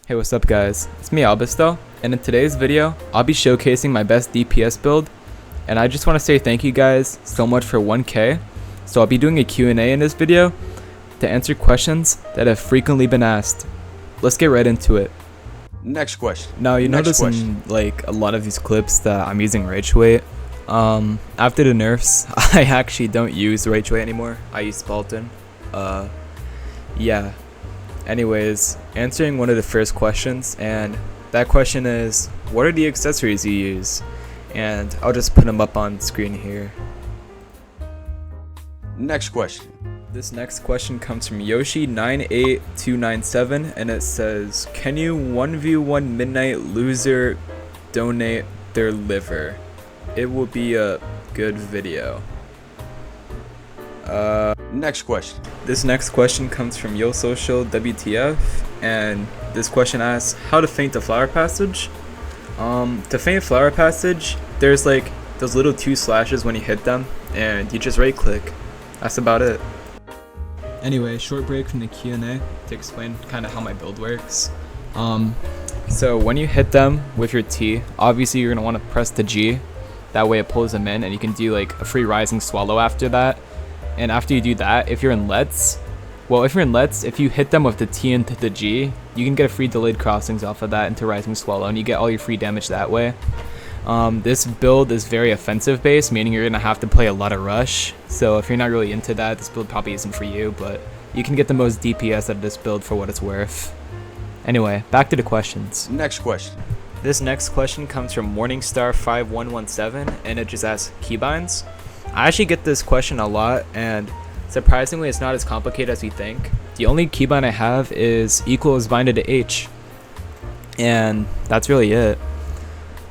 Hey, what's up guys, it's me Albisto, and in today's video, I'll be showcasing my best DPS build, and I just want to say thank you guys so much for 1K, so I'll be doing a Q&A in this video to answer questions that have frequently been asked. Let's get right into it. Next question. Now you notice in like a lot of these clips that I'm using rage weight. After the nerfs, I actually don't use rage weight anymore, I use Spalton. Yeah. Anyways, answering one of the first questions, and that question is, what are the accessories you use? And I'll just put them up on screen here. Next question. This next question comes from Yoshi98297, and it says, can you 1v1 midnight loser donate their liver? It will be a good video. Next question. This next question comes from YoSocial WTF, and this question asks how to feint a flower passage. To feint flower passage, there's like those little 2 slashes when you hit them, and you just right click. That's about it. Anyway, short break from the Q&A to explain kind of how my build works. So when you hit them with your T, obviously you're gonna want to press the G. That way it pulls them in, and you can do like a free rising swallow after that. And after you do that, if you're in Let's, if you hit them with the T into the G, you can get a free delayed crossings off of that into Rising Swallow, and you get all your free damage that way. This build is very offensive based, meaning you're going to have to play a lot of rush. So if you're not really into that, this build probably isn't for you, but you can get the most DPS out of this build for what it's worth. Anyway, back to the questions. Next question. This next question comes from Morningstar5117, and it just asks keybinds. I actually get this question a lot, and surprisingly it's not as complicated as you think. The only keybind I have is equals binded to H, and that's really it.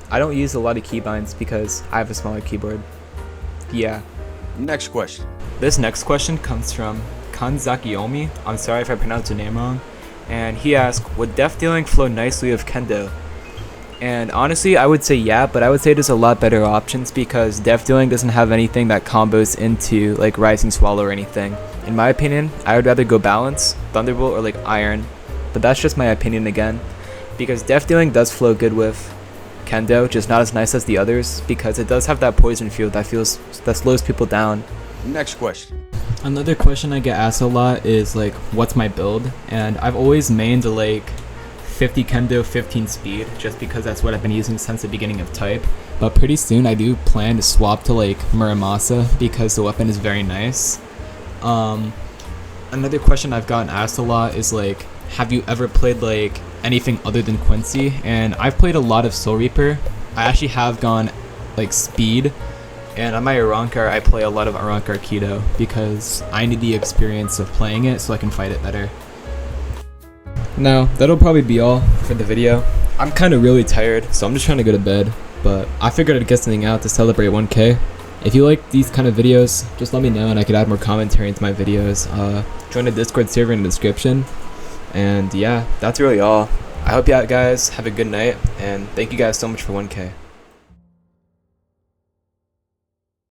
I don't use a lot of keybinds because I have a smaller keyboard. Yeah. Next question. This next question comes from Kanzakiomi. I'm sorry if I pronounced your name wrong. And he asked, would death dealing flow nicely with Kendo? And honestly, I would say yeah, but I would say there's a lot better options because Death Dealing doesn't have anything that combos into like Rising Swallow or anything. In my opinion, I would rather go Balance, Thunderbolt, or like Iron. But that's just my opinion again. Because Death Dealing does flow good with Kendo, just not as nice as the others because it does have that poison field that slows people down. Next question. Another question I get asked a lot is like, what's my build? And I've always mained like 50 Kendo, 15 speed, just because that's what I've been using since the beginning of type. But pretty soon I do plan to swap to like Muramasa because the weapon is very nice. Another question I've gotten asked a lot is like, have you ever played like anything other than Quincy? And I've played a lot of Soul Reaper. I actually have gone like speed, and on my Arankar I play a lot of Arankar Keto because I need the experience of playing it so I can fight it better. Now, that'll probably be all for the video. I'm kind of really tired, so I'm just trying to go to bed, but I figured I'd get something out to celebrate 1K. If you like these kind of videos, just let me know and I could add more commentary into my videos. Join the Discord server in the description. And yeah, that's really all. I hope you guys have a good night, and thank you guys so much for 1K.